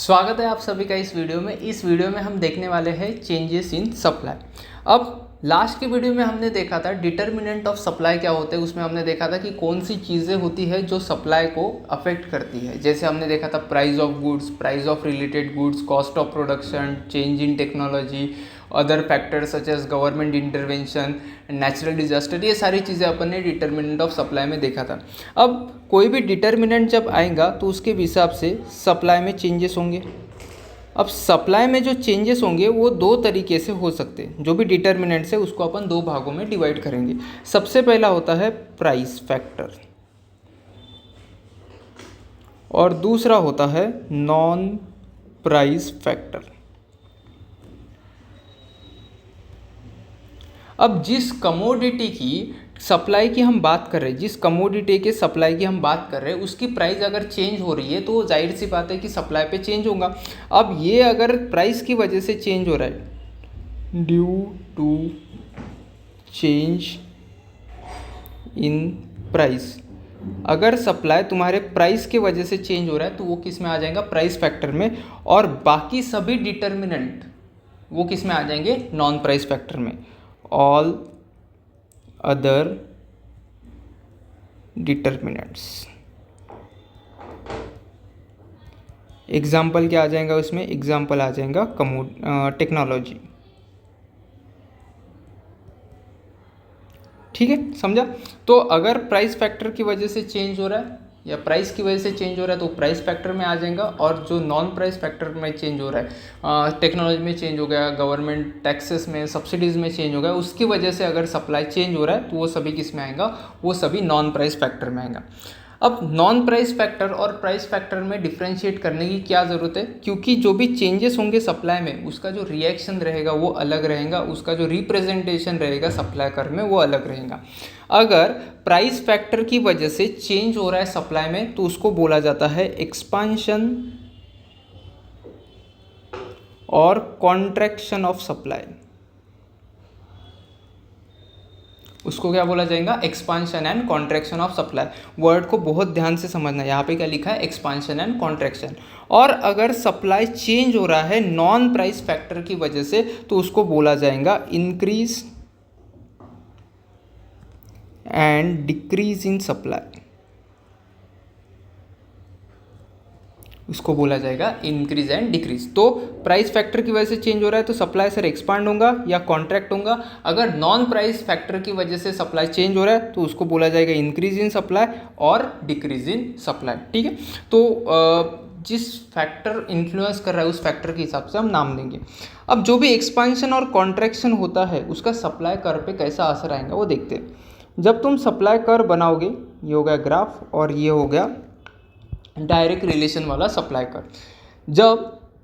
स्वागत है आप सभी का इस वीडियो में। इस वीडियो में हम देखने वाले हैं चेंजेस इन सप्लाई। अब लास्ट के वीडियो में हमने देखा था डिटर्मिनेंट ऑफ सप्लाई क्या होते हैं। उसमें हमने देखा था कि कौन सी चीज़ें होती है जो सप्लाई को अफेक्ट करती है। जैसे हमने देखा था price of goods, price of related goods, cost of production, change in technology, other factors such as government intervention, natural disaster. ये सारी चीज़ें अपन ने डिटर्मिनेंट ऑफ सप्लाई में देखा था। अब कोई भी डिटर्मिनेंट जब आएगा तो उसके हिसाब से सप्लाई में चेंजेस होंगे। अब सप्लाई में जो चेंजेस होंगे वो दो तरीके से हो सकते हैं। जो भी डिटर्मिनेंट्स है उसको अपन दो भागों में डिवाइड करेंगे। सबसे पहला होता है प्राइस फैक्टर और दूसरा होता है नॉन प्राइस फैक्टर। अब जिस कमोडिटी की सप्लाई की हम बात कर रहे हैं, जिस कमोडिटी के सप्लाई की हम बात कर रहे हैं, उसकी प्राइस अगर चेंज हो रही है तो जाहिर सी बात है कि सप्लाई पे चेंज होगा। अब ये अगर प्राइस की वजह से चेंज हो रहा है due to change in price, अगर सप्लाई तुम्हारे प्राइस की वजह से चेंज हो रहा है तो वो किस में आ जाएगा? प्राइस फैक्टर में। और बाकी सभी डिटर्मिनेंट वो किस में आ जाएंगे? नॉन प्राइस फैक्टर में। All other determinants. एग्जाम्पल क्या आ जाएगा उसमें? एग्जाम्पल आ जाएगा टेक्नोलॉजी। ठीक है, समझा? तो अगर प्राइस फैक्टर की वजह से चेंज हो रहा है या प्राइस की वजह से चेंज हो रहा है तो प्राइस फैक्टर में आ जाएगा। और जो नॉन प्राइस फैक्टर में चेंज हो रहा है, टेक्नोलॉजी में चेंज हो गया, गवर्नमेंट टैक्सेस में, सब्सिडीज़ में चेंज हो गया, उसकी वजह से अगर सप्लाई चेंज हो रहा है तो वो सभी किस में आएगा? वो सभी नॉन प्राइस फैक्टर में आएगा। अब नॉन प्राइस फैक्टर और प्राइस फैक्टर में डिफ्रेंशिएट करने की क्या ज़रूरत है? क्योंकि जो भी चेंजेस होंगे सप्लाई में उसका जो रिएक्शन रहेगा वो अलग रहेगा, उसका जो रिप्रेजेंटेशन रहेगा सप्लाई कर्व में वो अलग रहेगा। अगर प्राइस फैक्टर की वजह से चेंज हो रहा है सप्लाई में तो उसको बोला जाता है एक्सपांशन और कॉन्ट्रैक्शन ऑफ सप्लाई। उसको क्या बोला जाएगा? Expansion and contraction of supply. Word को बहुत ध्यान से समझना है। यहाँ पे क्या लिखा है? Expansion and contraction. और अगर सप्लाई चेंज हो रहा है नॉन प्राइस फैक्टर की वजह से तो उसको बोला जाएगा increase and decrease in supply. उसको बोला जाएगा इंक्रीज एंड डिक्रीज। तो प्राइस फैक्टर की वजह से चेंज हो रहा है तो सप्लाई सर एक्सपांड होगा या कॉन्ट्रैक्ट होगा। अगर नॉन प्राइस फैक्टर की वजह से सप्लाई चेंज हो रहा है तो उसको बोला जाएगा इंक्रीज इन सप्लाई और डिक्रीज इन सप्लाई। ठीक है, तो जिस फैक्टर इन्फ्लुएंस कर रहा है उस फैक्टर के हिसाब से हम नाम देंगे। अब जो भी एक्सपांशन और कॉन्ट्रैक्शन होता है उसका सप्लाई कर्व पे कैसा असर आएगा वो देखते हैं। जब तुम सप्लाई कर्व बनाओगे, ये हो गया ग्राफ और ये हो गया डायरेक्ट रिलेशन वाला सप्लाई कर्व। जब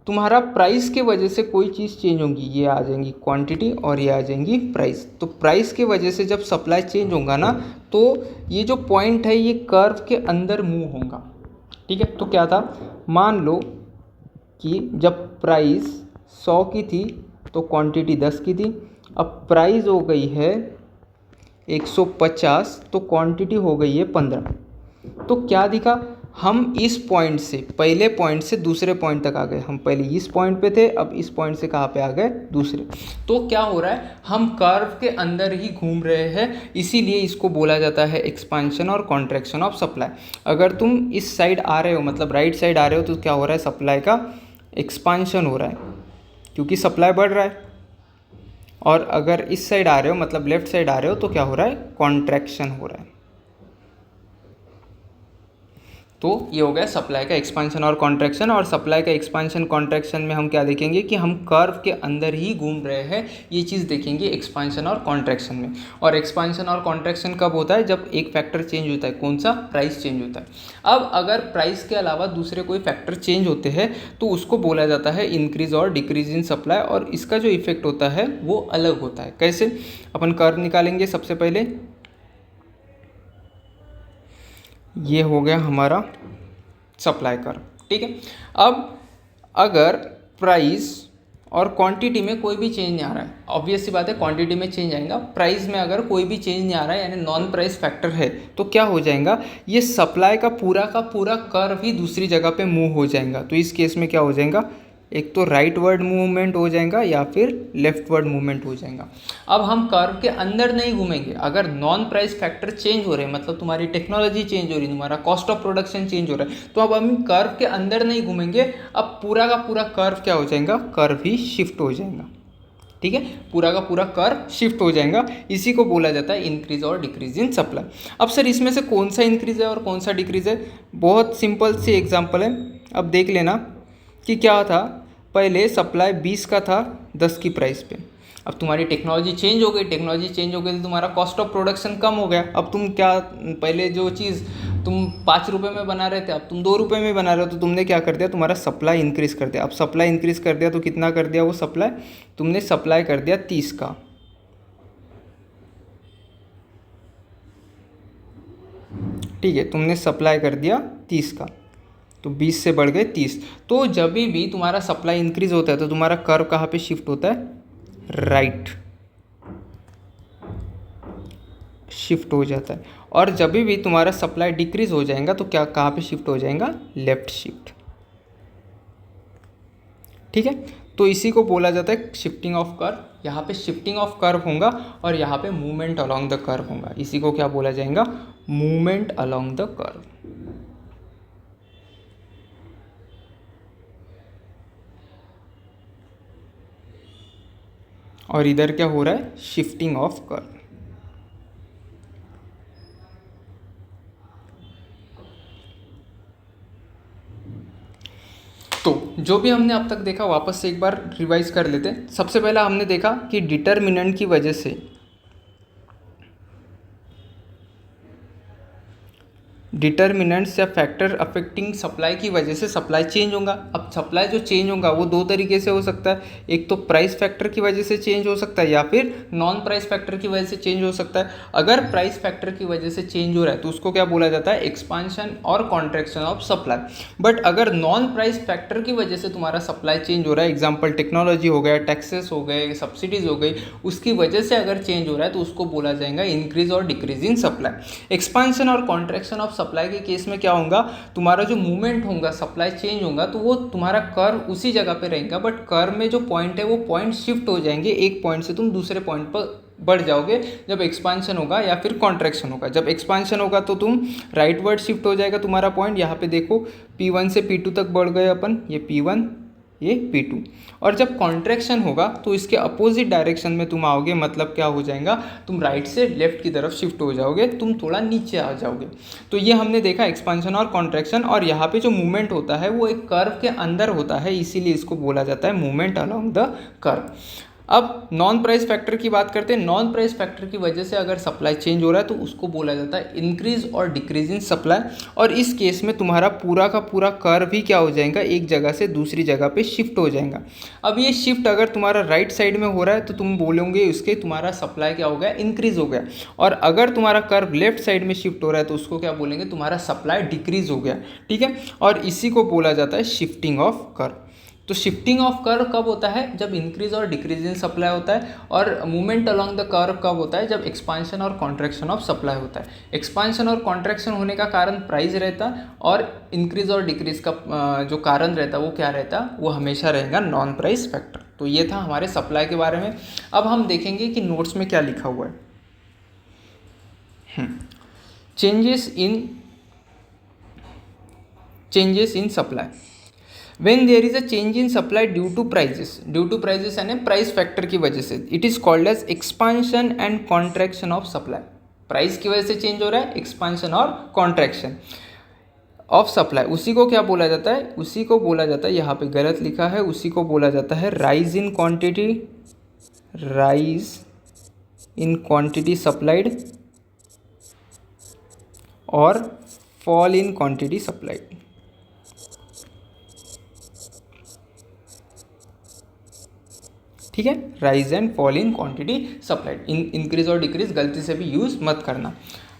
तुम्हारा प्राइस के वजह से कोई चीज़ चेंज होगी, ये आ जाएंगी क्वांटिटी और ये आ जाएंगी प्राइस। तो प्राइस के वजह से जब सप्लाई चेंज होगा ना तो ये जो पॉइंट है ये कर्व के अंदर मूव होगा। ठीक है, तो क्या था? मान लो कि जब प्राइस 100 की थी तो क्वांटिटी 10 की थी। अब प्राइस हो गई है 150 तो क्वांटिटी हो गई है 15। तो क्या दिखा? हम इस पॉइंट से, पहले पॉइंट से दूसरे पॉइंट तक आ गए। हम पहले इस पॉइंट पे थे, अब इस पॉइंट से कहाँ पे आ गए? दूसरे। तो क्या हो रहा है? हम कर्व के अंदर ही घूम रहे हैं, इसीलिए इसको बोला जाता है एक्सपांशन और कॉन्ट्रैक्शन ऑफ सप्लाई। अगर तुम इस साइड आ रहे हो, मतलब राइट साइड आ रहे हो, तो क्या हो रहा है? सप्लाई का एक्सपांशन हो रहा है क्योंकि सप्लाई बढ़ रहा है। और अगर इस साइड आ रहे हो, मतलब लेफ्ट साइड आ रहे हो, तो क्या हो रहा है? कॉन्ट्रैक्शन हो रहा है। तो ये हो गया सप्लाई का एक्सपांशन और कॉन्ट्रैक्शन। और सप्लाई का एक्सपांशन कॉन्ट्रैक्शन में हम क्या देखेंगे कि हम कर्व के अंदर ही घूम रहे हैं, ये चीज़ देखेंगे एक्सपांशन और कॉन्ट्रैक्शन में। और एक्सपांशन और कॉन्ट्रैक्शन कब होता है? जब एक फैक्टर चेंज होता है। कौन सा? प्राइस चेंज होता है। अब अगर प्राइस के अलावा दूसरे कोई फैक्टर चेंज होते हैं तो उसको बोला जाता है इंक्रीज और डिक्रीज इन सप्लाई। और इसका जो इफेक्ट होता है वो अलग होता है। कैसे? अपन कर्व निकालेंगे। सबसे पहले ये हो गया हमारा सप्लाई कर्व। ठीक है, अब अगर प्राइस और क्वांटिटी में कोई भी चेंज नहीं आ रहा है, ऑब्वियस सी बात है क्वांटिटी में चेंज आएगा, प्राइस में अगर कोई भी चेंज नहीं आ रहा है यानी नॉन प्राइस फैक्टर है, तो क्या हो जाएगा, ये सप्लाई का पूरा कर्व ही दूसरी जगह पे मूव हो जाएगा। तो इस केस में क्या हो जाएगा, एक तो राइट वर्ड मूवमेंट हो जाएगा या फिर लेफ्ट वर्ड मूवमेंट हो जाएगा। अब हम कर्व के अंदर नहीं घूमेंगे, अगर नॉन प्राइस फैक्टर चेंज हो रहे हैं मतलब तुम्हारी टेक्नोलॉजी चेंज हो रही है, तुम्हारा कॉस्ट ऑफ प्रोडक्शन चेंज हो रहा है, तो अब हम कर्व के अंदर नहीं घूमेंगे, अब पूरा का पूरा कर्व क्या हो जाएगा, कर्व ही शिफ्ट हो जाएगा। ठीक है, पूरा का पूरा कर्व शिफ्ट हो जाएगा, इसी को बोला जाता है इंक्रीज और डिक्रीज इन सप्लाई। अब सर इसमें से कौन सा इंक्रीज है और कौन सा डिक्रीज है, बहुत सिंपल सी एग्जांपल है। अब देख लेना कि क्या था, पहले सप्लाई 20 का था 10 की प्राइस पे, अब तुम्हारी टेक्नोलॉजी चेंज हो गई, टेक्नोलॉजी चेंज हो गई तो तुम्हारा कॉस्ट ऑफ प्रोडक्शन कम हो गया। अब तुम क्या, पहले जो चीज़ तुम 5 रुपये में बना रहे थे अब तुम 2 रुपये में बना रहे हो, तो तुमने क्या कर दिया, तुम्हारा सप्लाई इंक्रीज़ कर दिया। अब सप्लाई इंक्रीज़ कर दिया तो कितना कर दिया वो सप्लाई, तुमने सप्लाई कर दिया 30 का, ठीक है, तुमने सप्लाई कर दिया 30 का, तो 20 से बढ़ गए 30। तो जब भी तुम्हारा सप्लाई इंक्रीज होता है तो तुम्हारा कर्व कहाँ पे शिफ्ट होता है, राइट शिफ्ट हो जाता है। और जब भी तुम्हारा सप्लाई डिक्रीज हो जाएगा तो क्या कहाँ पे शिफ्ट हो जाएगा, लेफ्ट शिफ्ट। ठीक है, तो इसी को बोला जाता है शिफ्टिंग ऑफ कर्व। यहाँ पे शिफ्टिंग ऑफ कर्व होगा और यहाँ पे मूवमेंट अलोंग द कर्व होगा, इसी को क्या बोला जाएगा, मूवमेंट अलोंग द कर्व। और इधर क्या हो रहा है, शिफ्टिंग ऑफ कर्व। तो जो भी हमने अब तक देखा वापस से एक बार रिवाइज कर लेते हैं। सबसे पहला हमने देखा कि डिटर्मिनेंट की वजह से डिटर्मिनेंट्स या फैक्टर अफेक्टिंग सप्लाई की वजह से सप्लाई चेंज होगा। अब सप्लाई जो चेंज होगा वो दो तरीके से हो सकता है, एक तो प्राइस फैक्टर की वजह से चेंज हो सकता है या फिर नॉन प्राइस फैक्टर की वजह से चेंज हो सकता है। अगर प्राइस फैक्टर की वजह से चेंज हो रहा है तो उसको क्या बोला जाता है, एक्सपांशन और कॉन्ट्रैक्शन ऑफ सप्लाई। बट अगर नॉन प्राइस फैक्टर की वजह से तुम्हारा सप्लाई चेंज हो रहा है, एग्जाम्पल टेक्नोलॉजी हो गया, टैक्सेस हो गए, सब्सिडीज हो गई, उसकी वजह से अगर चेंज हो रहा है तो उसको बोला जाएगा इंक्रीज और डिक्रीज इन सप्लाई। एक्सपांशन और कॉन्ट्रैक्शन ऑफ सप्लाई के केस में क्या होगा, तुम्हारा जो मूवमेंट होगा, सप्लाई चेंज होगा तो वो तुम्हारा कर्व उसी जगह पे रहेगा, बट कर्व में जो पॉइंट है वो पॉइंट शिफ्ट हो जाएंगे, एक पॉइंट से तुम दूसरे पॉइंट पर बढ़ जाओगे जब एक्सपांशन होगा या फिर कॉन्ट्रैक्शन होगा। जब एक्सपांशन होगा तो तुम राइट वर्ड शिफ्ट हो जाएगा तुम्हारा पॉइंट, यहाँ पे देखो P1 से P2 तक बढ़ गए अपन, ये P1 ये P2। और जब कॉन्ट्रैक्शन होगा तो इसके अपोजिट डायरेक्शन में तुम आओगे, मतलब क्या हो जाएगा, तुम राइट से लेफ्ट की तरफ शिफ्ट हो जाओगे, तुम थोड़ा नीचे आ जाओगे। तो ये हमने देखा एक्सपांशन और कॉन्ट्रैक्शन। और यहाँ पे जो मूवमेंट होता है वो एक कर्व के अंदर होता है, इसीलिए इसको बोला जाता है मूवमेंट अलोंग द कर्व। अब नॉन प्राइस फैक्टर की बात करते हैं। नॉन प्राइस फैक्टर की वजह से अगर सप्लाई चेंज हो रहा है तो उसको बोला जाता है इंक्रीज और डिक्रीज इन सप्लाई। और इस केस में तुम्हारा पूरा का पूरा कर्व ही क्या हो जाएगा, एक जगह से दूसरी जगह पे शिफ्ट हो जाएगा। अब ये शिफ्ट अगर तुम्हारा राइट साइड में हो रहा है तो तुम बोलोगे उसके तुम्हारा सप्लाई क्या हो गया, इंक्रीज हो गया। और अगर तुम्हारा कर्व लेफ्ट साइड में शिफ्ट हो रहा है तो उसको क्या बोलेंगे, तुम्हारा सप्लाई डिक्रीज हो गया। ठीक है, और इसी को बोला जाता है शिफ्टिंग ऑफ कर्व। तो शिफ्टिंग ऑफ कर्व कब होता है, जब इंक्रीज और डिक्रीज इन सप्लाई होता है। और मूवमेंट अलोंग द कर्व कब होता है, जब एक्सपांशन और कॉन्ट्रैक्शन ऑफ सप्लाई होता है। एक्सपांशन और कॉन्ट्रैक्शन होने का कारण प्राइस रहता है, और इंक्रीज और डिक्रीज का जो कारण रहता है वो क्या रहता है, वो हमेशा रहेगा नॉन प्राइस फैक्टर। तो ये था हमारे सप्लाई के बारे में। अब हम देखेंगे कि नोट्स में क्या लिखा हुआ है। Changes in supply. When there is a change in supply due to prices यानी प्राइस फैक्टर की वजह से, it is called as expansion and contraction of supply. Price की वजह से चेंज हो रहा है, एक्सपांशन और कॉन्ट्रैक्शन ऑफ सप्लाई। उसी को क्या बोला जाता है, उसी को बोला जाता है, यहाँ पे गलत लिखा है, उसी को बोला जाता है राइज इन क्वांटिटी सप्लाइड और फॉल इन क्वांटिटी सप्लाइड। ठीक है, rise and fall in quantity supplied. Increase और डिक्रीज गलती से भी यूज़ मत करना।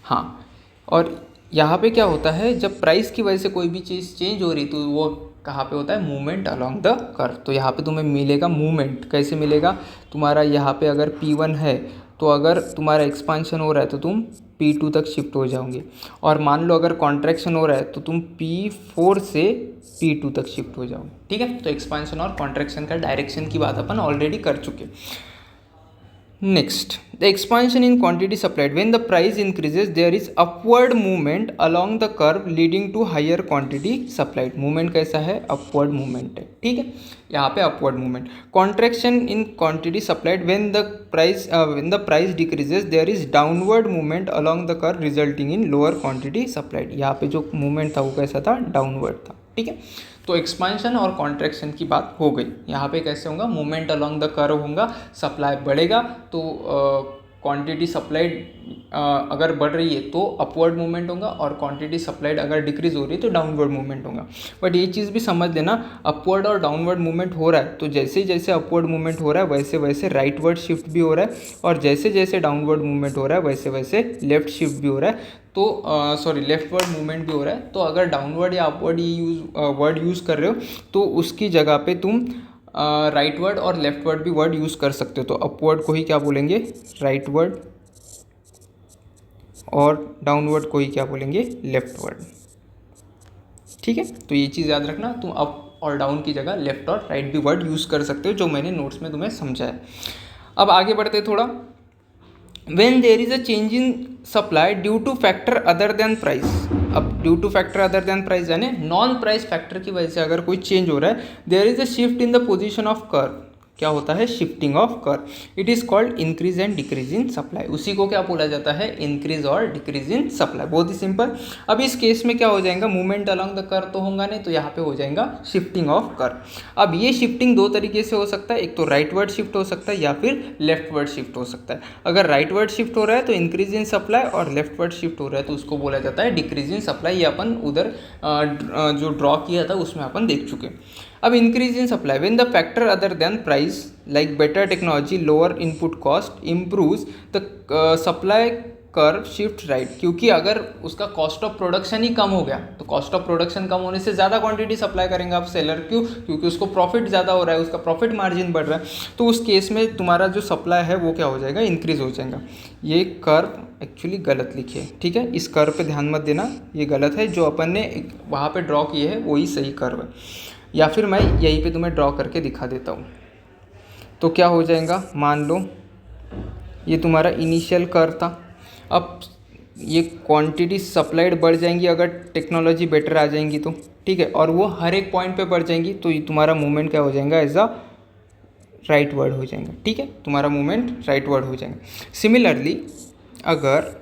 हाँ, और यहाँ पे क्या होता है, जब प्राइस की वजह से कोई भी चीज़ चेंज हो रही तो वो कहाँ पे होता है, मूवमेंट अलोंग द कर्व। तो यहाँ पे तुम्हें मिलेगा मूवमेंट, कैसे मिलेगा, तुम्हारा यहाँ पे अगर P1 है तो अगर तुम्हारा एक्सपांशन हो रहा है तो तुम P2 तक शिफ्ट हो जाओगे, और मान लो अगर कॉन्ट्रैक्शन हो रहा है तो तुम P4 से P2 तक शिफ्ट हो जाओगे। ठीक है, तो एक्सपांशन और कॉन्ट्रैक्शन का डायरेक्शन की बात अपन ऑलरेडी कर चुके। Next, the expansion in quantity supplied. When the price increases, there is upward movement along the curve leading to higher quantity supplied. Movement कैसा है, upward movement है। ठीक है, यहाँ पे upward movement. Contraction in quantity supplied. When the price decreases, there is downward movement along the curve resulting in lower quantity supplied. यहाँ पे जो movement था वो कैसा था, downward था। ठीक है, तो एक्सपांशन और कॉन्ट्रैक्शन की बात हो गई। यहाँ पे कैसे होगा, मूवमेंट अलोंग द कर्व होगा, सप्लाई बढ़ेगा तो क्वांटिटी सप्लाइड अगर बढ़ रही है तो अपवर्ड मूवमेंट होगा, और क्वांटिटी सप्लाइड अगर डिक्रीज हो रही है तो डाउनवर्ड मूवमेंट होगा। बट ये चीज़ भी समझ लेना, अपवर्ड और डाउनवर्ड मूवमेंट हो रहा है तो जैसे जैसे अपवर्ड मूवमेंट हो रहा है वैसे वैसे राइटवर्ड शिफ्ट भी हो रहा है, और जैसे जैसे डाउनवर्ड मूवमेंट हो रहा है वैसे वैसे लेफ्ट शिफ्ट भी हो रहा है। तो लेफ्टवर्ड मूवमेंट भी हो रहा है। तो अगर डाउनवर्ड या अपवर्ड ये वर्ड यूज़ कर रहे हो तो उसकी जगह पे तुम राइटवर्ड और लेफ्टवर्ड भी वर्ड यूज़ कर सकते हो। तो अपवर्ड को ही क्या बोलेंगे, राइटवर्ड, और डाउनवर्ड को ही क्या बोलेंगे, लेफ्टवर्ड। ठीक है, तो ये चीज़ याद रखना, तुम अप और डाउन की जगह लेफ्ट और राइट भी वर्ड यूज़ कर सकते हो, जो मैंने नोट्स में तुम्हें समझाया। अब आगे बढ़ते थोड़ा। When there is a change in supply due to factor other than price, अब due to factor other than price यानी नॉन प्राइस फैक्टर की वजह से अगर कोई चेंज हो रहा है, there is a shift in the position of curve. क्या होता है, shifting of curve. It is called increase and decrease in supply. उसी को क्या बोला जाता है, इंक्रीज और डिक्रीज इन सप्लाई। बहुत ही सिंपल। अब इस केस में क्या हो जाएगा, मूवमेंट अलोंग द कर्व तो होगा नहीं, तो यहाँ पे हो जाएगा शिफ्टिंग ऑफ कर्व। अब ये शिफ्टिंग दो तरीके से हो सकता है, एक तो राइटवर्ड शिफ्ट हो सकता है या फिर लेफ्टवर्ड शिफ्ट हो सकता है। अगर राइटवर्ड शिफ्ट हो रहा है तो इंक्रीज इन सप्लाई, और लेफ्टवर्ड शिफ्ट हो रहा है तो उसको बोला जाता है डिक्रीज इन सप्लाई। ये अपन उधर जो ड्रॉ किया था उसमें अपन देख चुके। अब increase in supply, when the factor other than price like better technology, lower input cost improves the supply curve shift right. क्योंकि अगर उसका कॉस्ट ऑफ प्रोडक्शन ही कम हो गया तो कॉस्ट ऑफ प्रोडक्शन कम होने से ज़्यादा क्वांटिटी सप्लाई करेंगे आप सेलर, क्यों, क्योंकि उसको प्रॉफिट ज़्यादा हो रहा है, उसका प्रॉफिट मार्जिन बढ़ रहा है। तो उस केस में तुम्हारा जो सप्लाई है वो क्या हो जाएगा, इंक्रीज हो जाएगा। ये कर्व एक्चुअली गलत लिखी है, ठीक है, इस कर्व पे ध्यान मत देना, ये गलत है। जो अपन ने वहाँ पे ड्रॉ किए है वही सही कर्व है, या फिर मैं यहीं पे तुम्हें ड्रॉ करके दिखा देता हूँ। तो क्या हो जाएगा, मान लो ये तुम्हारा इनिशियल कर्व था। अब ये क्वांटिटी सप्लाइड बढ़ जाएंगी अगर टेक्नोलॉजी बेटर आ जाएंगी तो, ठीक है, और वो हर एक पॉइंट पे बढ़ जाएंगी, तो ये तुम्हारा मूवमेंट क्या हो जाएगा, एज अ राइट वर्ड हो जाएगा। ठीक है, तुम्हारा मूवमेंट राइट वर्ड हो जाएगा। सिमिलरली अगर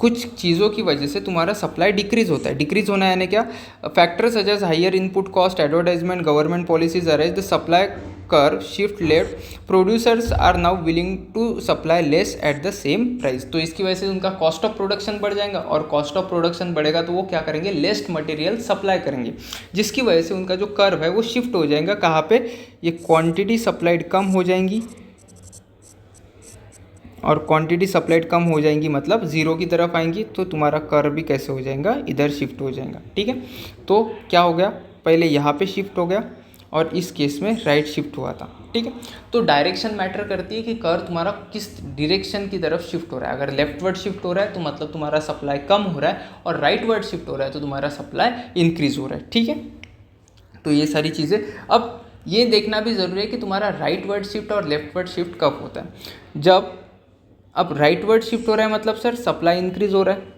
कुछ चीज़ों की वजह से तुम्हारा सप्लाई डिक्रीज होता है, डिक्रीज होना यानी क्या, factors such as higher input cost, advertisement, government policies arise, the supply curve shift left, producers are now willing to supply less at the same price. तो इसकी वजह से उनका कॉस्ट ऑफ प्रोडक्शन बढ़ जाएगा, और कॉस्ट ऑफ प्रोडक्शन बढ़ेगा तो वो क्या करेंगे, लेस मटेरियल सप्लाई करेंगे, जिसकी वजह से उनका जो कर्व है वो शिफ्ट हो जाएगा कहाँ पे, ये क्वांटिटी सप्लाइड कम हो जाएंगी, और क्वांटिटी सप्लाइड कम हो जाएंगी मतलब जीरो की तरफ आएंगी, तो तुम्हारा कर्व भी कैसे हो जाएगा, इधर शिफ्ट हो जाएगा। ठीक है, तो क्या हो गया, पहले यहाँ पे शिफ्ट हो गया और इस केस में राइट शिफ्ट हुआ था। ठीक है, तो डायरेक्शन मैटर करती है कि कर्व तुम्हारा किस डायरेक्शन की तरफ शिफ्ट हो रहा है। अगर लेफ्टवर्ड शिफ्ट हो रहा है तो मतलब तुम्हारा सप्लाई कम हो रहा है, और राइटवर्ड शिफ्ट हो रहा है तो तुम्हारा सप्लाई इंक्रीज हो रहा है। ठीक है, तो ये सारी चीज़ें। अब ये देखना भी ज़रूरी है कि तुम्हारा राइटवर्ड शिफ्ट और लेफ्टवर्ड शिफ्ट कब होता है। जब अब राइटवर्ड शिफ्ट हो रहा है मतलब सर सप्लाई इंक्रीज हो रहा है,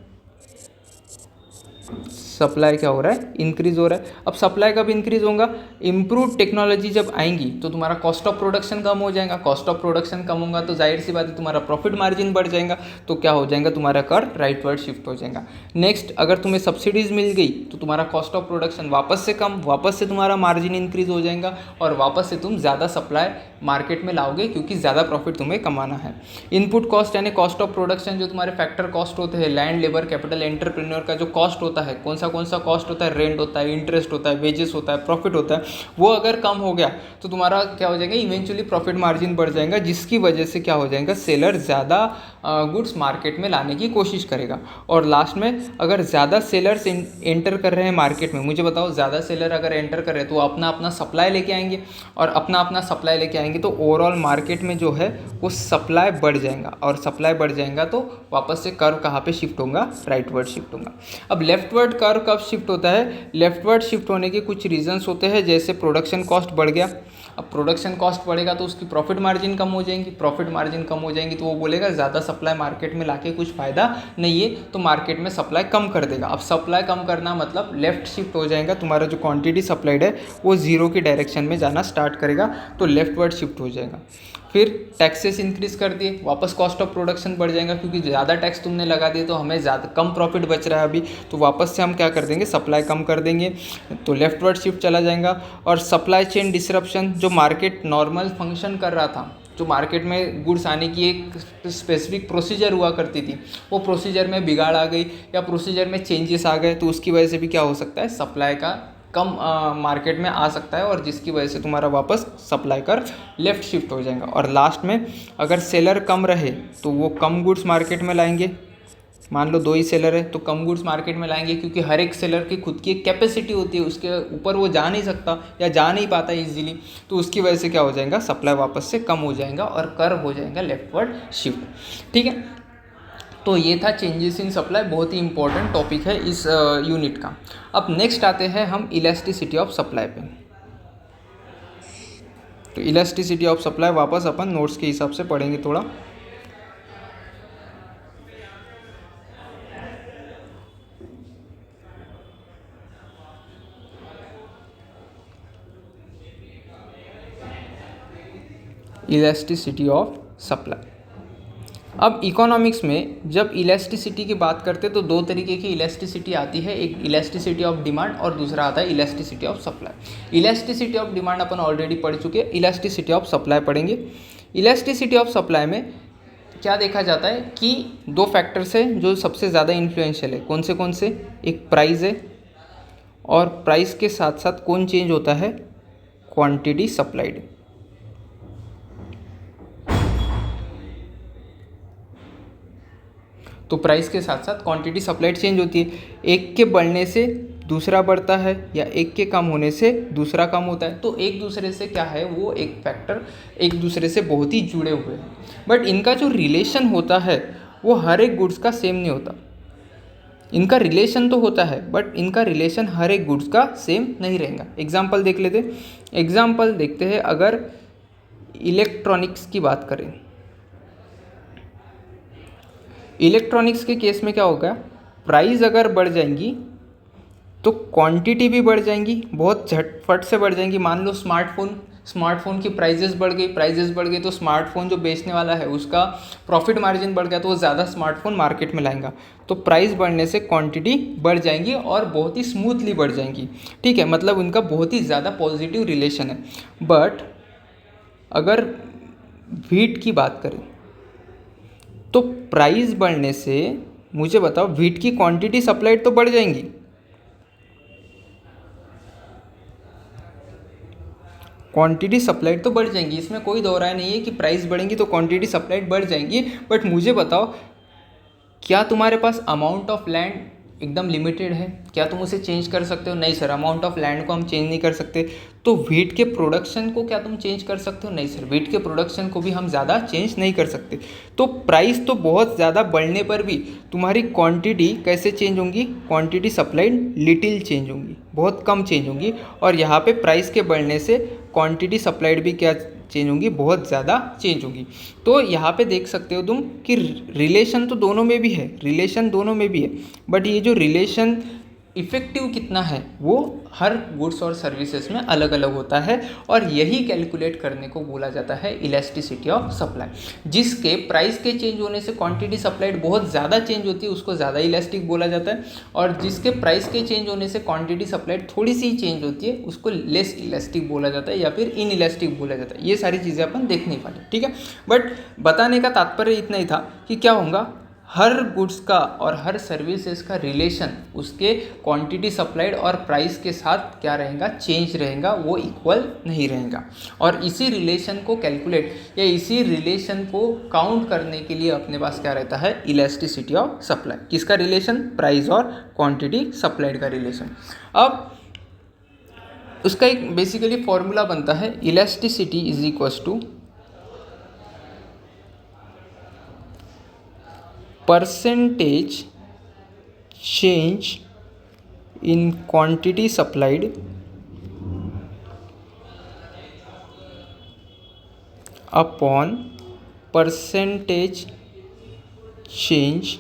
सप्लाई क्या हो रहा है, इंक्रीज हो रहा है। अब सप्लाई कब इंक्रीज होगा, इम्प्रूव टेक्नोलॉजी जब आएंगी तो तुम्हारा कॉस्ट ऑफ प्रोडक्शन कम हो जाएगा, कॉस्ट ऑफ प्रोडक्शन कम होगा तो जाहिर सी बात है तुम्हारा प्रॉफिट मार्जिन बढ़ जाएगा, तो क्या हो जाएगा, तुम्हारा कर्व राइटवर्ड शिफ्ट हो जाएगा। नेक्स्ट, अगर तुम्हें सब्सिडीज मिल गई तो तुम्हारा कॉस्ट ऑफ प्रोडक्शन वापस से कम, वापस से तुम्हारा मार्जिन इंक्रीज हो जाएगा, और वापस से तुम ज़्यादा सप्लाई मार्केट में लाओगे क्योंकि ज़्यादा प्रॉफिट तुम्हें कमाना है। इनपुट कॉस्ट यानी कॉस्ट ऑफ प्रोडक्शन, जो तुम्हारे फैक्टर कॉस्ट होते हैं, लैंड, लेबर, कैपिटल, एंटरप्रेन्योर का जो कॉस्ट होता है, कौन सा कॉस्ट होता है, रेंट होता है, इंटरेस्ट होता है, वेजेस होता है, प्रॉफिट होता है, वो अगर कम हो गया तो तुम्हारा क्या हो जाएगा, इवेंचुअली प्रॉफिट मार्जिन बढ़ जाएगा, जिसकी वजह से क्या हो जाएगा, सेलर ज़्यादा गुड्स मार्केट में लाने की कोशिश करेगा। और लास्ट में अगर ज़्यादा सेलर्स एंटर कर रहे हैं मार्केट में, मुझे बताओ ज़्यादा सेलर अगर एंटर कर रहे हैं तो अपना अपना सप्लाई लेके आएंगे, और अपना अपना सप्लाई लेके आएंगे तो ओवरऑल मार्केट में जो है वो सप्लाई बढ़ जाएगा, और सप्लाई बढ़ जाएगा तो वापस से कर्व कहाँ पे शिफ्ट होगा, राइटवर्ड शिफ्ट होगा। अब लेफ्टवर्ड कर्व कब शिफ्ट होता है, लेफ्टवर्ड शिफ्ट होने के कुछ रीजंस होते हैं, जैसे प्रोडक्शन कॉस्ट बढ़ गया। अब प्रोडक्शन कॉस्ट बढ़ेगा तो उसकी प्रॉफिट मार्जिन कम हो जाएंगी, प्रॉफिट मार्जिन कम हो जाएंगी तो वो बोलेगा ज़्यादा सप्लाई मार्केट में लाके कुछ फ़ायदा नहीं है, तो मार्केट में सप्लाई कम कर देगा। अब सप्लाई कम करना मतलब लेफ्ट शिफ्ट हो जाएगा, तुम्हारा जो क्वांटिटी सप्लाइड है वो जीरो की डायरेक्शन में जाना स्टार्ट करेगा, तो लेफ्टवर्ड शिफ्ट हो जाएगा। फिर टैक्सेस इंक्रीज कर दिए, वापस कॉस्ट ऑफ प्रोडक्शन बढ़ जाएगा, क्योंकि ज़्यादा टैक्स तुमने लगा दिए तो हमें ज़्यादा कम प्रॉफिट बच रहा है अभी, तो वापस से हम क्या कर देंगे, सप्लाई कम कर देंगे, तो लेफ्टवर्ड शिफ्ट चला जाएगा। और सप्लाई चेन डिसरप्शन, जो मार्केट नॉर्मल फंक्शन कर रहा था, जो मार्केट में गुड्स आने की एक स्पेसिफिक प्रोसीजर हुआ करती थी, वो प्रोसीजर में बिगाड़ आ गई या प्रोसीजर में चेंजेस आ गए, तो उसकी वजह से भी क्या हो सकता है, सप्लाई का कम मार्केट में आ सकता है, और जिसकी वजह से तुम्हारा वापस सप्लाई कर लेफ़्ट शिफ्ट हो जाएगा। और लास्ट में अगर सेलर कम रहे तो वो कम गुड्स मार्केट में लाएंगे, मान लो 2 ही सेलर है तो कम गुड्स मार्केट में लाएंगे, क्योंकि हर एक सेलर की खुद की एक कैपेसिटी होती है, उसके ऊपर वो जा नहीं सकता या जा नहीं पाता इजीली, तो उसकी वजह से क्या हो जाएगा, सप्लाई वापस से कम हो जाएगा और कर्व हो जाएगा लेफ्टवर्ड शिफ्ट। ठीक है, तो ये था चेंजेस इन सप्लाई, बहुत ही इंपॉर्टेंट टॉपिक है इस यूनिट का। अब नेक्स्ट आते हैं हम इलास्टिसिटी ऑफ सप्लाई पे। तो इलास्टिसिटी ऑफ सप्लाई वापस अपन नोट्स के हिसाब से पढ़ेंगे थोड़ा। Elasticity of supply. अब इकोनॉमिक्स में जब इलास्टिसिटी की बात करते हैं तो 2 तरीके की इलास्टिसिटी आती है, एक इलास्टिसिटी ऑफ डिमांड और दूसरा आता है elasticity of supply. Elasticity of demand upon already पढ़ चुके हैं, इलास्टिसिटी ऑफ सप्लाई पढ़ेंगे। इलास्टिसिटी ऑफ सप्लाई में क्या देखा जाता है कि 2 फैक्टर्स हैं जो सबसे ज़्यादा इन्फ्लुएंशियल है। कौन से, एक प्राइस है, और प्राइस के साथ साथ कौन चेंज होता है, क्वांटिटी सप्लाइड। तो प्राइस के साथ साथ क्वांटिटी सप्लाइड चेंज होती है, एक के बढ़ने से दूसरा बढ़ता है या एक के कम होने से दूसरा कम होता है, तो एक दूसरे से क्या है, वो एक फैक्टर एक दूसरे से बहुत ही जुड़े हुए हैं, बट इनका जो रिलेशन होता है वो हर एक गुड्स का सेम नहीं होता। इनका रिलेशन तो होता है बट इनका रिलेशन हर एक गुड्स का सेम नहीं रहेगा। एग्जाम्पल देख लेते, एग्जाम्पल देखते हैं, अगर इलेक्ट्रॉनिक्स की बात करें, इलेक्ट्रॉनिक्स के केस में क्या होगा, प्राइस अगर बढ़ जाएंगी तो क्वांटिटी भी बढ़ जाएंगी, बहुत झटफट से बढ़ जाएंगी। मान लो स्मार्टफोन की प्राइजेस बढ़ गई तो स्मार्टफोन जो बेचने वाला है उसका प्रॉफिट मार्जिन बढ़ गया, तो वो ज़्यादा स्मार्टफोन मार्केट में लाएगा, तो प्राइस बढ़ने से क्वांटिटी बढ़ जाएंगी और बहुत ही स्मूथली बढ़ जाएंगी। ठीक है, मतलब उनका बहुत ही ज़्यादा पॉजिटिव रिलेशन है। बट अगर व्हीट की बात करें तो प्राइस बढ़ने से, मुझे बताओ, व्हीट की क्वांटिटी सप्लाइड तो बढ़ जाएंगी, क्वांटिटी सप्लाइड तो बढ़ जाएंगी, इसमें कोई दो राय नहीं है कि प्राइस बढ़ेंगी तो क्वांटिटी सप्लाइड बढ़ जाएंगी। बट मुझे बताओ, क्या तुम्हारे पास अमाउंट ऑफ लैंड एकदम लिमिटेड है, क्या तुम उसे चेंज कर सकते हो? नहीं सर, अमाउंट ऑफ लैंड को हम चेंज नहीं कर सकते। तो व्हीट के प्रोडक्शन को क्या तुम चेंज कर सकते हो? नहीं सर, व्हीट के प्रोडक्शन को भी हम ज़्यादा चेंज नहीं कर सकते। तो प्राइस तो बहुत ज़्यादा बढ़ने पर भी तुम्हारी क्वांटिटी कैसे चेंज होंगी, क्वांटिटी सप्लाइड लिटिल चेंज होंगी, बहुत कम चेंज होंगी। और यहाँ पे प्राइस के बढ़ने से क्वांटिटी सप्लाइड भी क्या चेंज होंगी, बहुत ज़्यादा चेंज होंगी। तो यहाँ पे देख सकते हो तुम कि रिलेशन तो दोनों में भी है, रिलेशन दोनों में भी है, बट ये जो रिलेशन इफ़ेक्टिव कितना है वो हर गुड्स और सर्विसेज में अलग अलग होता है, और यही कैलकुलेट करने को बोला जाता है इलास्टिसिटी ऑफ सप्लाई। जिसके प्राइस के चेंज होने से क्वांटिटी सप्लाइड बहुत ज़्यादा चेंज होती है उसको ज़्यादा इलास्टिक बोला जाता है, और जिसके प्राइस के चेंज होने से क्वांटिटी सप्लाइड थोड़ी सी चेंज होती है उसको लेस इलास्टिक बोला जाता है या फिर इन इलास्टिक बोला जाता है। ये सारी चीज़ें अपन देख नहीं पाते, ठीक है। बट बताने का तात्पर्य इतना ही था कि क्या होगा, हर गुड्स का और हर सर्विसेज का रिलेशन उसके क्वांटिटी सप्लाइड और प्राइस के साथ क्या रहेगा, चेंज रहेगा, वो इक्वल नहीं रहेगा। और इसी रिलेशन को कैलकुलेट या इसी रिलेशन को काउंट करने के लिए अपने पास क्या रहता है, इलास्टिसिटी ऑफ सप्लाई। किसका रिलेशन, प्राइस और क्वांटिटी सप्लाइड का रिलेशन। अब उसका एक बेसिकली फॉर्मूला बनता है, elasticity is equals to percentage change in quantity supplied upon percentage change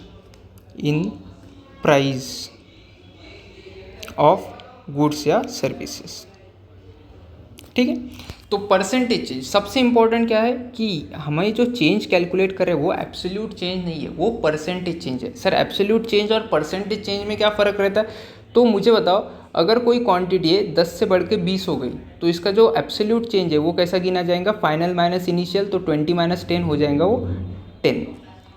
in price of goods या सर्विसेज। ठीक है, तो परसेंटेज चेंज सबसे इंपॉर्टेंट क्या है कि हमें जो चेंज कैलकुलेट करें वो एब्सोल्यूट चेंज नहीं है, वो परसेंटेज चेंज है। सर एब्सोल्यूट चेंज और परसेंटेज चेंज में क्या फ़र्क रहता है, तो मुझे बताओ, अगर कोई क्वांटिटी है 10 से बढ़ के 20 हो गई तो इसका जो एब्सोल्यूट चेंज है वो कैसा गिना जाएगा, फाइनल माइनस इनिशियल, तो 20 माइनस 10 हो जाएगा वो 10,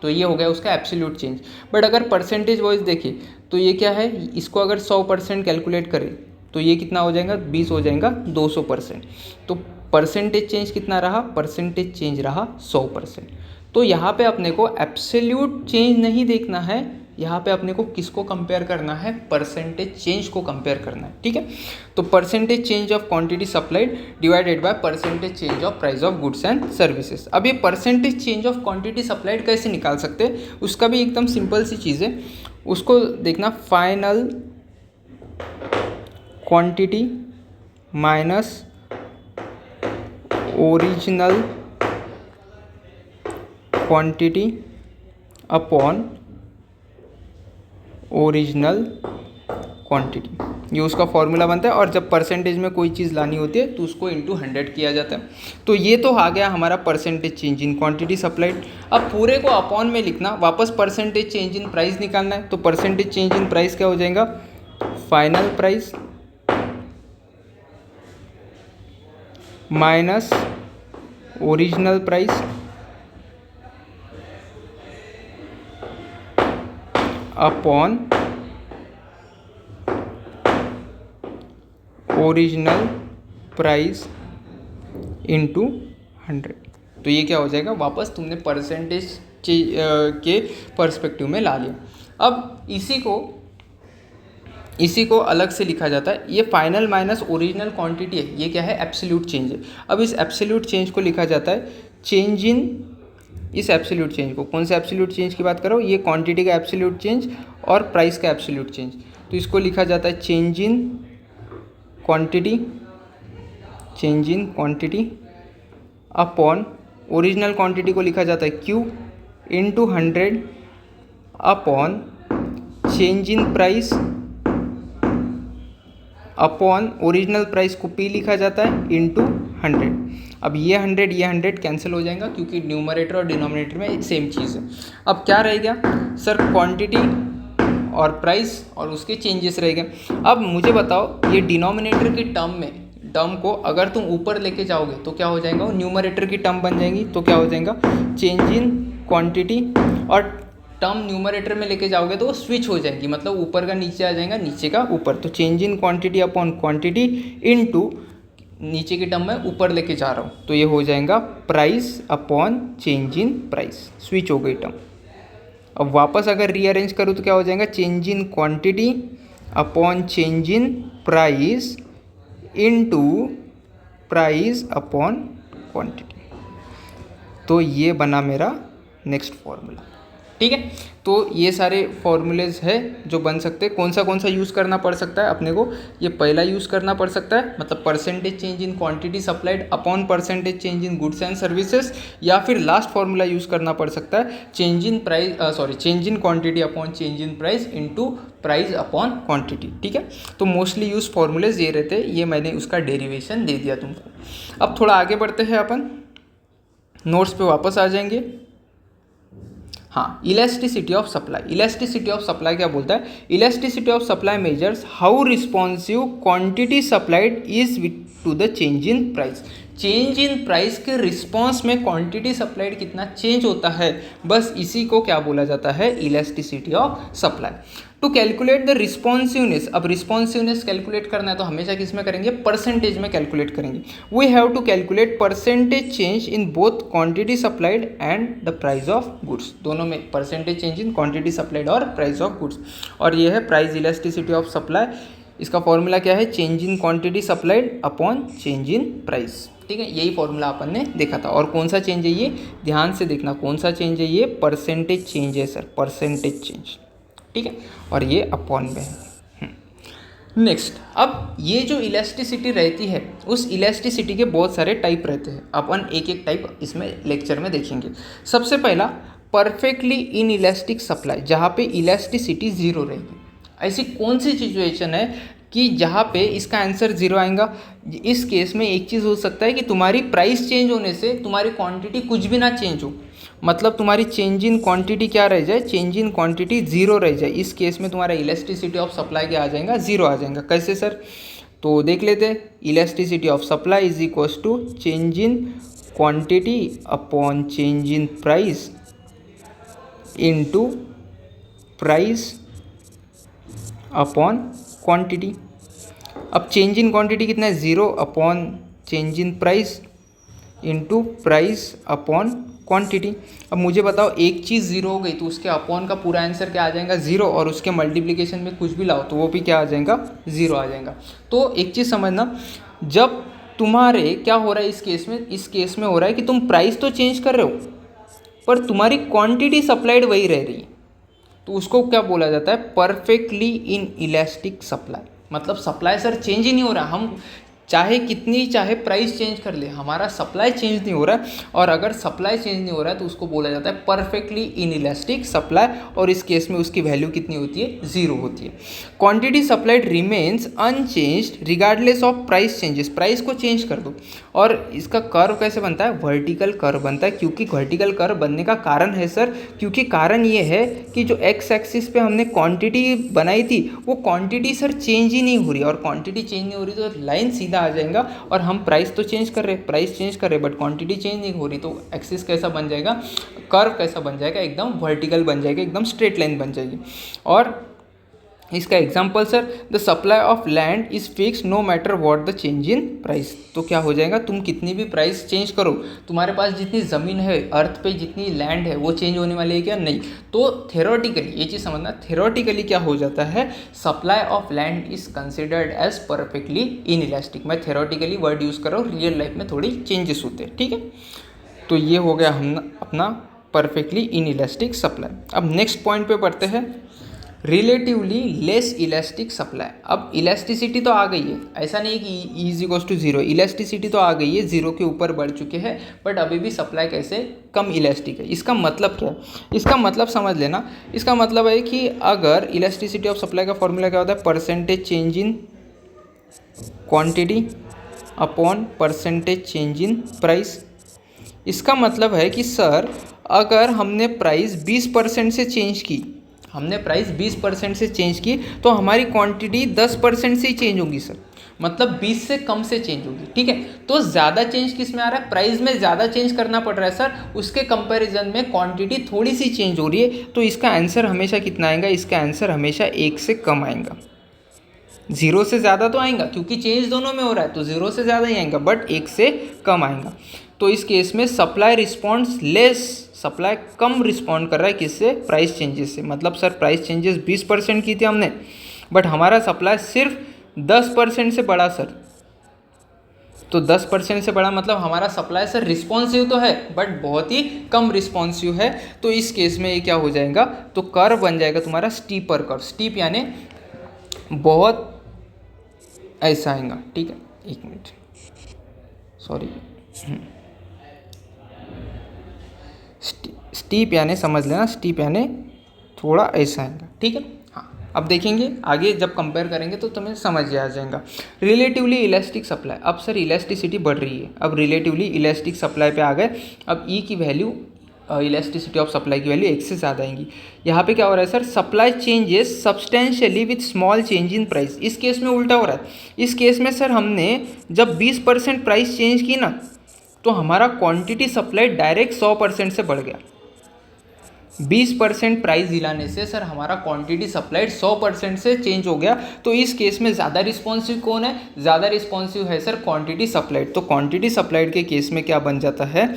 तो ये हो गया उसका एब्सोल्यूट चेंज। बट अगर परसेंटेज वाइज देखिए तो ये क्या है, इसको अगर 100% कैलकुलेट करें तो ये कितना हो जाएगा, 20 हो जाएगा 200%। तो परसेंटेज चेंज कितना रहा, परसेंटेज चेंज रहा 100%। तो यहाँ पे अपने को एब्सोल्यूट चेंज नहीं देखना है, यहाँ पे अपने को किसको कंपेयर करना है, परसेंटेज चेंज को कंपेयर करना है। ठीक है, तो percentage change of quantity supplied divided by percentage change of price of goods and services. अब ये percentage change of quantity supplied कैसे निकाल सकते हैं, उसका भी एकदम सिंपल सी चीज़ है, उसको देखना, final quantity minus original quantity upon original quantity, ये उसका फॉर्मूला बनता है। और जब परसेंटेज में कोई चीज़ लानी होती है तो उसको इंटू 100 किया जाता है। तो ये तो आ गया हमारा percentage change in quantity supplied. अब पूरे को अपॉन में लिखना, वापस परसेंटेज चेंज इन प्राइस निकालना है, तो परसेंटेज चेंज इन प्राइस क्या हो जाएगा, final price minus original price upon original price into 100। तो ये क्या हो जाएगा, वापस तुमने परसेंटेज के पर्सपेक्टिव में ला लिया। अब इसी को अलग से लिखा जाता है, ये फाइनल माइनस ओरिजिनल क्वांटिटी है, ये क्या है, एब्सोल्यूट चेंज है। अब इस एब्सोल्यूट चेंज को लिखा जाता है चेंज इन, इस एब्सोल्यूट चेंज को, कौन से एब्सोल्यूट चेंज की बात करो, ये क्वांटिटी का एब्सोल्यूट चेंज और प्राइस का एब्सोल्यूट चेंज, तो इसको लिखा जाता है change in quantity upon original quantity को लिखा जाता है Q into 100 upon change in price upon original price को P लिखा जाता है इंटू 100। अब ये 100 कैंसिल हो जाएगा क्योंकि न्यूमरेटर और डिनोमिनेटर में सेम चीज़ है। अब क्या रह गया सर, क्वांटिटी और प्राइस और उसके चेंजेस रह गए। अब मुझे बताओ, ये डिनोमिनेटर की टर्म को अगर तुम ऊपर लेके जाओगे तो क्या हो जाएगा, वो न्यूमरेटर की टर्म बन जाएंगी, तो क्या हो जाएगा, चेंज इन क्वांटिटी, और टर्म न्यूमरेटर में लेके जाओगे तो वो स्विच हो जाएंगी, मतलब ऊपर का नीचे आ जाएगा, नीचे का ऊपर। तो change in quantity upon quantity into नीचे की टर्म में ऊपर लेके जा रहा हूँ, तो ये हो जाएगा price upon change in price, switch हो गई टर्म। अब वापस अगर रीअरेंज करूँ तो क्या हो जाएगा, change in quantity upon change in price into price upon quantity. तो ये बना मेरा नेक्स्ट फॉर्मूला। ठीक है, तो ये सारे फॉर्मूलेज है जो बन सकते हैं। कौन सा यूज़ करना पड़ सकता है अपने को, ये पहला यूज़ करना पड़ सकता है, मतलब percentage change in quantity supplied upon percentage change in goods and services, या फिर लास्ट फॉर्मूला यूज़ करना पड़ सकता है, change in quantity upon change in price into price upon quantity. ठीक है, तो मोस्टली यूज फॉर्मूलेज ये रहते हैं, ये मैंने उसका डेरिवेशन दे दिया तुमको। अब थोड़ा आगे बढ़ते हैं, अपन नोट्स पे वापस आ जाएंगे। हाँ, इलास्टिसिटी ऑफ सप्लाई क्या बोलता है, elasticity of supply measures how responsive quantity supplied is to the change in price. Change in price के रिस्पॉन्स में क्वांटिटी सप्लाइड कितना चेंज होता है, बस इसी को क्या बोला जाता है, elasticity of supply. To calculate the responsiveness, अब रिस्पॉन्सिवनेस कैलकुलेट करना है तो हमेशा किस में करेंगे, परसेंटेज में कैलकुलेट करेंगे। We have to calculate percentage change in both quantity supplied and the price of goods, दोनों में percentage change in quantity supplied और प्राइस ऑफ गुड्स। और ये है प्राइस इलास्टिसिटी ऑफ सप्लाई, इसका फॉर्मूला क्या है, change in quantity supplied upon change in price. ठीक है, यही फॉर्मूला अपन ने देखा था। और कौन सा चेंज है ये, ध्यान से देखना कौन सा चेंज है ये, परसेंटेज चेंज है सर, परसेंटेज चेंज। ठीक है, और ये अपॉन में है। नेक्स्ट, अब ये जो इलास्टिसिटी रहती है, उस इलास्टिसिटी के बहुत सारे टाइप रहते हैं, अपन एक एक टाइप इसमें लेक्चर में देखेंगे। सबसे पहला परफेक्टली इन इलास्टिक सप्लाई, जहाँ पे इलास्टिसिटी ज़ीरो रहेगी। ऐसी कौन सी सिचुएशन है कि जहाँ पे इसका आंसर ज़ीरो आएगा। इस केस में एक चीज़ हो सकता है कि तुम्हारी प्राइस चेंज होने से तुम्हारी क्वांटिटी कुछ भी ना चेंज हो, मतलब तुम्हारी चेंज इन क्वांटिटी क्या रह जाए, चेंज इन क्वांटिटी ज़ीरो रह जाए। इस केस में तुम्हारा इलास्टिसिटी ऑफ सप्लाई क्या आ जाएगा, ज़ीरो आ जाएगा। कैसे सर, तो देख लेते हैं। Elasticity of supply is equals to change in quantity upon change in price into price upon quantity. अब चेंज इन क्वांटिटी कितना है, zero upon change in price into price upon quantity. अब मुझे बताओ, एक चीज़ ज़ीरो हो गई तो उसके अपॉन का पूरा आंसर क्या आ जाएगा, ज़ीरो, और उसके मल्टीप्लिकेशन में कुछ भी लाओ तो वो भी क्या आ जाएगा, ज़ीरो आ जाएगा। तो एक चीज़ समझना, जब तुम्हारे क्या हो रहा है इस केस में हो रहा है कि तुम प्राइस तो चेंज कर रहे हो पर तुम्हारी क्वांटिटी सप्लाइड वही रह रही है, तो उसको क्या बोला जाता है, परफेक्टली इन इलास्टिक सप्लाई। मतलब सप्लाई सर चेंज ही नहीं हो रहा, हम चाहे प्राइस चेंज कर ले, हमारा सप्लाई चेंज नहीं हो रहा है। और अगर सप्लाई चेंज नहीं हो रहा है तो उसको बोला जाता है परफेक्टली इन इलास्टिक सप्लाई, और इस केस में उसकी वैल्यू कितनी होती है, ज़ीरो होती है। Quantity supplied remains unchanged regardless of price changes, price को चेंज कर दो। और इसका कर्व कैसे बनता है, वर्टिकल कर्व बनता है। क्योंकि वर्टिकल कर्व बनने का कारण है सर, क्योंकि कारण ये है कि जो एक्स एक्सिस पे हमने क्वांटिटी बनाई थी वो क्वांटिटी सर चेंज ही नहीं हो रही, और क्वांटिटी चेंज नहीं हो रही तो लाइन सीधा आ जाएगा। और हम प्राइस तो चेंज कर रहे बट क्वांटिटी चेंज नहीं हो रही, तो एक्सिस कैसा बन जाएगा, कर्व कैसा बन जाएगा, एकदम वर्टिकल बन जाएगा, एकदम स्ट्रेट लाइन बन जाएगी। और इसका example sir, the supply of land is fix no matter what the change in price. तो क्या हो जाएगा, तुम कितनी भी प्राइस चेंज करो, तुम्हारे पास जितनी ज़मीन है, अर्थ पे जितनी लैंड है, वो चेंज होने वाली है क्या, नहीं। तो थेरोटिकली ये चीज़ समझना, थेरोटिकली क्या हो जाता है, supply of land is considered as perfectly in elastic. मैं थेरोटिकली वर्ड यूज़ कर रहा हूँ, रियल लाइफ में थोड़ी चेंजेस होते हैं। ठीक है, तो ये हो गया हम अपना परफेक्टली इन इलास्टिक सप्लाई। अब नेक्स्ट पॉइंट पे पढ़ते हैं, रिलेटिवली लेस इलास्टिक सप्लाई। अब इलास्टिसिटी तो आ गई है, ऐसा नहीं कि is equals to zero, elasticity तो आ गई है, ज़ीरो के ऊपर बढ़ चुके हैं, बट अभी भी सप्लाई कैसे कम इलास्टिक है। इसका मतलब क्या है, इसका मतलब समझ लेना। इसका मतलब है कि अगर इलास्टिसिटी ऑफ सप्लाई का फॉर्मूला क्या होता है, percentage change in quantity upon percentage change in price. इसका मतलब है कि सर अगर हमने प्राइस 20% से चेंज की, हमने प्राइस 20% से चेंज की, तो हमारी क्वांटिटी 10% से ही चेंज होगी सर, मतलब 20 से कम से चेंज होगी। ठीक है, तो ज़्यादा चेंज किस में आ रहा है, प्राइस में ज़्यादा चेंज करना पड़ रहा है सर, उसके कंपैरिजन में क्वांटिटी थोड़ी सी चेंज हो रही है। तो इसका आंसर हमेशा कितना आएगा, इसका आंसर हमेशा 1 से कम आएगा। 0 से ज़्यादा तो आएगा क्योंकि चेंज दोनों में हो रहा है, तो 0 से ज़्यादा ही आएगा, बट 1 से कम आएगा। तो इस केस में सप्लाई रिस्पॉन्स लेस, सप्लाई कम रिस्पॉन्ड कर रहा है किससे, प्राइस चेंजेस से। मतलब सर प्राइस चेंजेस 20% की थी हमने, बट हमारा सप्लाई सिर्फ 10% से बढ़ा सर। तो 10% से बढ़ा मतलब हमारा सप्लाई सर रिस्पॉन्सिव तो है बट बहुत ही कम रिस्पॉन्सिव है। तो इस केस में ये क्या हो जाएगा, तो कर्व बन जाएगा तुम्हारा स्टीपर कर्व। स्टीप यानी बहुत ऐसा आएगा। ठीक है, एक मिनट, सॉरी, स्टीप यानी समझ लेना, स्टीप यानी थोड़ा ऐसा आएगा। ठीक है, हाँ, अब देखेंगे आगे जब कंपेयर करेंगे तो तुम्हें समझ आ जाएगा। रिलेटिवली इलास्टिक सप्लाई, अब सर इलास्टिसिटी बढ़ रही है, अब रिलेटिवली इलास्टिक सप्लाई पे आ गए। अब ई की वैल्यू इलास्टिसिटी ऑफ सप्लाई की वैल्यू 1 से ज़्यादा आएंगी। यहाँ पे क्या हो रहा है sir, supply changes substantially with small change in price. इस केस में उल्टा हो रहा है। इस केस में सर हमने जब 20% प्राइस चेंज की ना, तो हमारा क्वांटिटी सप्लाई डायरेक्ट 100% से बढ़ गया। 20% प्राइस दिलाने से सर हमारा क्वांटिटी सप्लाइड 100% से चेंज हो गया। तो इस केस में ज़्यादा रिस्पॉन्सिव कौन है? ज़्यादा रिस्पॉन्सिव है सर क्वांटिटी सप्लाइड। तो क्वांटिटी सप्लाइड के केस में क्या बन जाता है,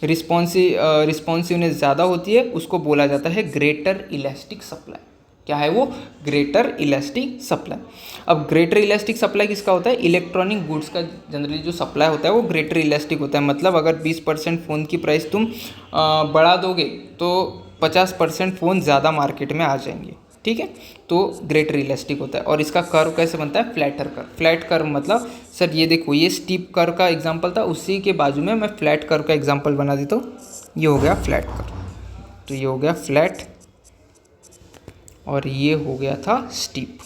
रिस्पॉन्सिवनेस ज़्यादा होती है, उसको बोला जाता है ग्रेटर इलास्टिक सप्लाई। क्या है वो? Greater elastic supply. अब ग्रेटर इलास्टिक सप्लाई किसका होता है? इलेक्ट्रॉनिक गुड्स का जनरली जो सप्लाई होता है वो ग्रेटर इलास्टिक होता है। मतलब अगर 20% फ़ोन की प्राइस तुम बढ़ा दोगे तो 50% फ़ोन ज़्यादा मार्केट में आ जाएंगे, ठीक है। तो ग्रेटर इलास्टिक होता है। और इसका कर्व कैसे बनता है? Flatter curve. फ्लैट कर्व मतलब सर ये देखो, ये स्टीप कर्व का एग्जांपल था, उसी के बाजू में मैं फ्लैट कर्व का एग्जांपल बना देता हूँ। ये हो गया फ्लैट कर्व, तो ये हो गया फ्लैट और ये हो गया था स्टीप।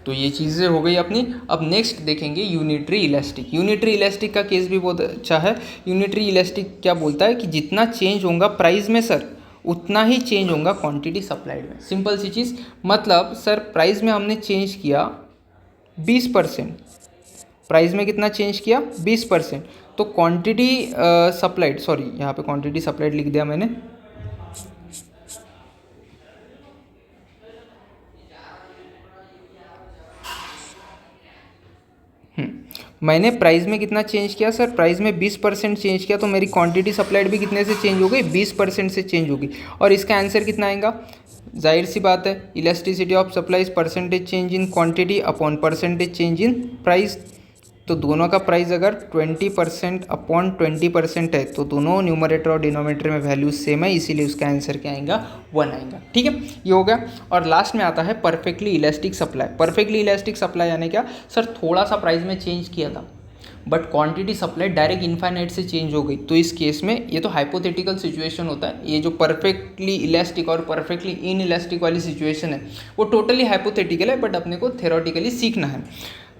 तो ये चीज़ें हो गई अपनी। अब नेक्स्ट देखेंगे यूनिटरी इलास्टिक। यूनिटरी इलास्टिक का केस भी बहुत अच्छा है। यूनिटरी इलास्टिक क्या बोलता है कि जितना चेंज होगा प्राइस में सर, उतना ही चेंज होगा क्वांटिटी सप्लाइड में। सिंपल सी चीज़, मतलब सर प्राइस में हमने चेंज किया 20%, प्राइस में कितना चेंज किया? 20%। तो क्वांटिटी सप्लाइड, सॉरी यहाँ पे क्वांटिटी सप्लाइड लिख दिया मैंने, मैंने प्राइस में कितना चेंज किया सर? प्राइस में 20% चेंज किया, तो मेरी क्वांटिटी सप्लाइड भी कितने से चेंज हो गई? 20% से चेंज होगी। और इसका आंसर कितना आएगा? जाहिर सी बात है, elasticity of supply percentage change in quantity upon percentage change in price. तो दोनों का प्राइस अगर 20% अपॉन 20% है, तो दोनों न्यूमरेटर और डिनोमिनेटर में वैल्यूज सेम है, इसीलिए उसका आंसर क्या आएगा? 1 आएगा, ठीक है। ये हो गया। और लास्ट में आता है perfectly elastic supply. Perfectly elastic supply यानी क्या सर? थोड़ा सा प्राइस में चेंज किया था but quantity supply direct infinite से चेंज हो गई। तो इस केस में ये तो हाइपोथेटिकल सिचुएशन होता है। ये जो परफेक्टली इलास्टिक और परफेक्टली इन इलास्टिक वाली सिचुएशन है वो टोटली हाइपोथेटिकल है, बट अपने को थ्योरेटिकली सीखना है।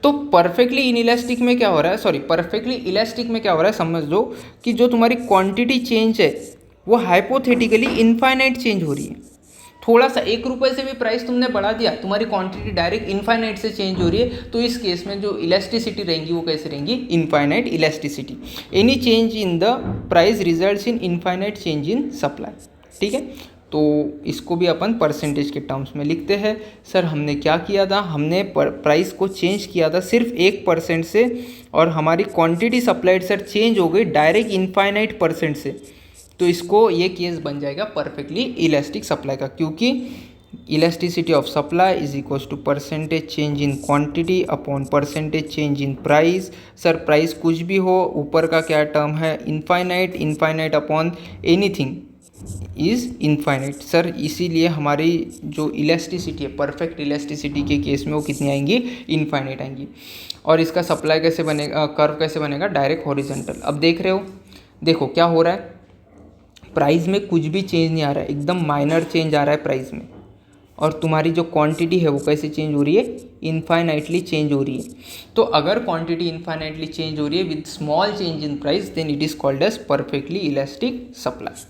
तो परफेक्टली इन इलास्टिक में क्या हो रहा है, सॉरी परफेक्टली इलास्टिक में क्या हो रहा है, समझ लो कि जो तुम्हारी क्वांटिटी चेंज है वो हाइपोथेटिकली इनफाइनाइट चेंज हो रही है। थोड़ा सा 1 रुपये से भी प्राइस तुमने बढ़ा दिया, तुम्हारी क्वांटिटी डायरेक्ट इनफाइनाइट से चेंज हो रही है। तो इस केस में जो इलास्टिसिटी रहेंगी वो कैसे रहेंगी? Infinite elasticity. Any change in the price results in infinite change in supply, ठीक है। तो इसको भी अपन परसेंटेज के टर्म्स में लिखते हैं। सर हमने क्या किया था? हमने प्राइस को चेंज किया था सिर्फ 1% से, और हमारी क्वांटिटी सप्लाइड सर चेंज हो गई डायरेक्ट इनफाइनाइट % से। तो इसको ये केस बन जाएगा परफेक्टली इलास्टिक सप्लाई का, क्योंकि elasticity of supply is equals to percentage change in quantity upon percentage change in price. Sir price कुछ भी हो, ऊपर का क्या टर्म है? Infinite. Infinite upon anything is infinite sir, इसीलिए हमारी जो इलास्टिसिटी है परफेक्ट इलास्टिसिटी के केस में वो कितनी आएंगी? इनफाइनाइट आएंगी। और इसका सप्लाई कैसे बनेगा, कर्व कैसे बनेगा? Direct horizontal. अब देख रहे हो, देखो क्या हो रहा है, प्राइस में कुछ भी चेंज नहीं आ रहा है, एकदम माइनर चेंज आ रहा है प्राइस में, और तुम्हारी जो क्वांटिटी है वो कैसे चेंज हो रही है? इनफाइनाइटली चेंज हो रही है। तो अगर क्वांटिटी इनफाइनाइटली चेंज हो रही है with small change in price, then it is called as perfectly elastic supply.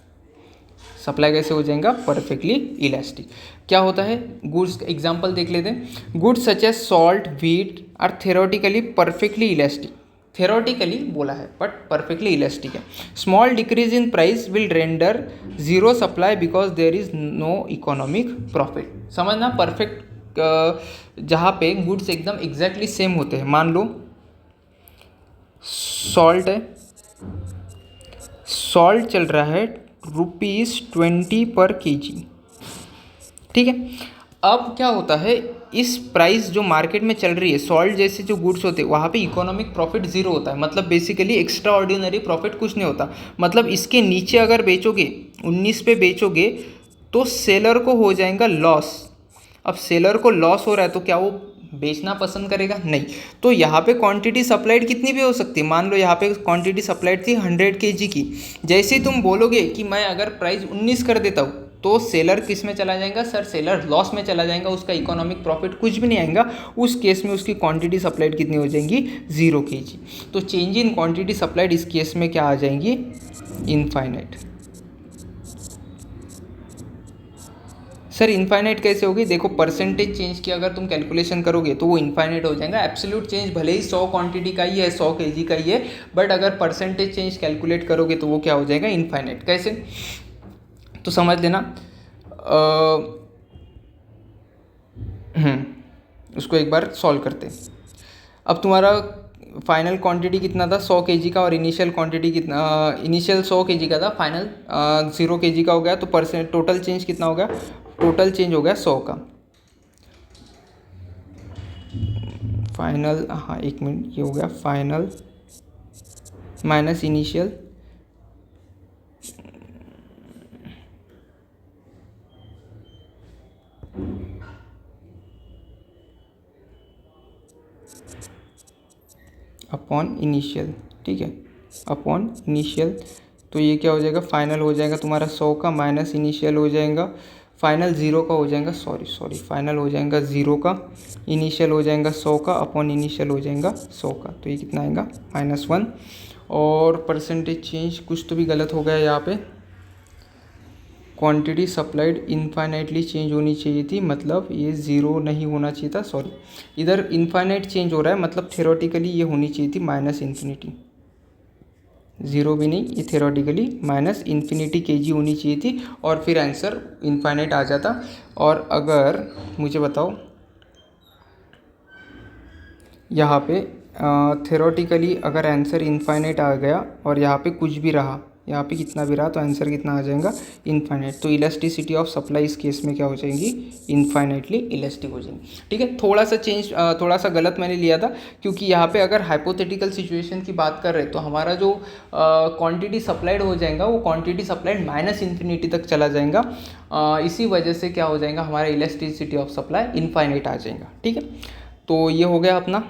Supply कैसे हो जाएगा? Perfectly elastic. क्या होता है? गुड्स का एग्जांपल देख लेते हैं। Goods such as salt, wheat are theoretically perfectly elastic. Theoretically बोला है बट परफेक्टली इलास्टिक है। Small decrease in price will render zero supply because there is no economic profit. समझना, परफेक्ट जहाँ पे गुड्स एकदम एग्जैक्टली सेम होते हैं। मान लो सॉल्ट है, सॉल्ट चल रहा है ₹20 पर kg, ठीक है। अब क्या होता है, इस प्राइस जो मार्केट में चल रही है, सॉल्ट जैसे जो गुड्स होते हैं वहाँ पे इकोनॉमिक प्रॉफिट जीरो होता है। मतलब बेसिकली एक्स्ट्रा ऑर्डिनरी प्रॉफिट कुछ नहीं होता। मतलब इसके नीचे अगर बेचोगे, 19 पे बेचोगे, तो सेलर को हो जाएगा लॉस। अब सेलर को लॉस हो रहा है तो क्या वो बेचना पसंद करेगा? नहीं। तो यहाँ पे क्वांटिटी सप्लाइड कितनी भी हो सकती है। मान लो यहाँ पे क्वांटिटी सप्लाइड थी 100 kg की। जैसे ही तुम बोलोगे कि मैं अगर प्राइस 19 कर देता हूँ, तो सेलर किस में चला जाएगा सर, सेलर लॉस में चला जाएगा, उसका इकोनॉमिक प्रॉफिट कुछ भी नहीं आएगा। उस केस में उसकी क्वांटिटी सप्लाइड कितनी हो जाएंगी, 0 kg। तो चेंज इन क्वांटिटी सप्लाइड इस केस में क्या आ जाएंगी, इनफाइनाइट। सर इनफाइनाइट कैसे होगी, देखो परसेंटेज चेंज की अगर तुम कैलकुलेशन करोगे तो वो इनफाइनाइट हो जाएगा। एब्सोल्यूट चेंज भले ही 100 क्वांटिटी का ही है, 100 kg का ही है, बट अगर परसेंटेज चेंज कैलकुलेट करोगे तो वो क्या हो जाएगा, इनफाइनाइट। कैसे, तो समझ लेना। उसको एक बार सॉल्व करते हैं। अब तुम्हारा फाइनल क्वांटिटी कितना था, 100 kg का, और इनिशियल क्वांटिटी कितना, इनिशियल 100 kg का था, फाइनल 0 kg का हो गया। तो परसेंट टोटल चेंज कितना हो गया, टोटल चेंज हो गया 100 का। फाइनल, हाँ एक मिनट, ये हो गया final minus initial upon initial, ठीक है, अपॉन इनिशियल। तो ये क्या हो जाएगा, फाइनल हो जाएगा तुम्हारा 100 का, माइनस इनिशियल हो जाएगा, फाइनल 0 का हो जाएगा, सॉरी फाइनल हो जाएगा 0 का, इनिशियल हो जाएगा 100 का, अपॉन इनिशियल हो जाएगा 100 का। तो ये कितना आएगा, -1। और परसेंटेज चेंज कुछ तो भी गलत हो गया यहाँ पे, क्वांटिटी सप्लाइड इनफाइनाइटली चेंज होनी चाहिए थी, मतलब ये 0 नहीं होना चाहिए था, सॉरी इधर इनफाइनाइट चेंज हो रहा है, मतलब थ्योरेटिकली ये होनी चाहिए थी -इन्फिनिटी, 0 भी नहीं, ये थ्योरेटिकली -इन्फिनिटी kg होनी चाहिए थी, और फिर आंसर इनफाइनाइट आ जाता। और अगर मुझे बताओ यहाँ पे थ्योरेटिकली अगर आंसर इनफाइनाइट आ गया और यहाँ पे कुछ भी रहा, यहाँ पे कितना भी रहा, तो आंसर कितना आ जाएगा, इनफाइनाइट। तो इलास्टिसिटी ऑफ सप्लाई इस केस में क्या हो जाएंगी, इनफाइनाइटली इलास्टिक हो जाएंगी। ठीक है, थोड़ा सा चेंज, थोड़ा सा गलत मैंने लिया था, क्योंकि यहाँ पे अगर हाइपोथेटिकल सिचुएशन की बात कर रहे हैं तो हमारा जो क्वांटिटी सप्लाइड हो जाएगा वो क्वांटिटी सप्लाइड -इन्फिनिटी तक चला जाएगा। इसी वजह से क्या हो जाएगा, हमारा इलास्टिसिटी ऑफ सप्लाई इनफाइनाइट आ जाएगा। ठीक है, तो ये हो गया अपना।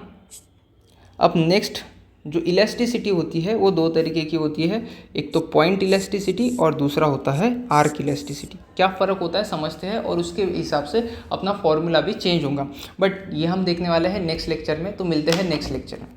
अब नेक्स्ट जो इलास्टिसिटी होती है वो 2 तरीके की होती है, एक तो पॉइंट इलास्टिसिटी और दूसरा होता है आर्क इलास्टिसिटी। क्या फ़र्क होता है समझते हैं, और उसके हिसाब से अपना फॉर्मूला भी चेंज होगा, बट ये हम देखने वाले हैं नेक्स्ट लेक्चर में। तो मिलते हैं नेक्स्ट लेक्चर में।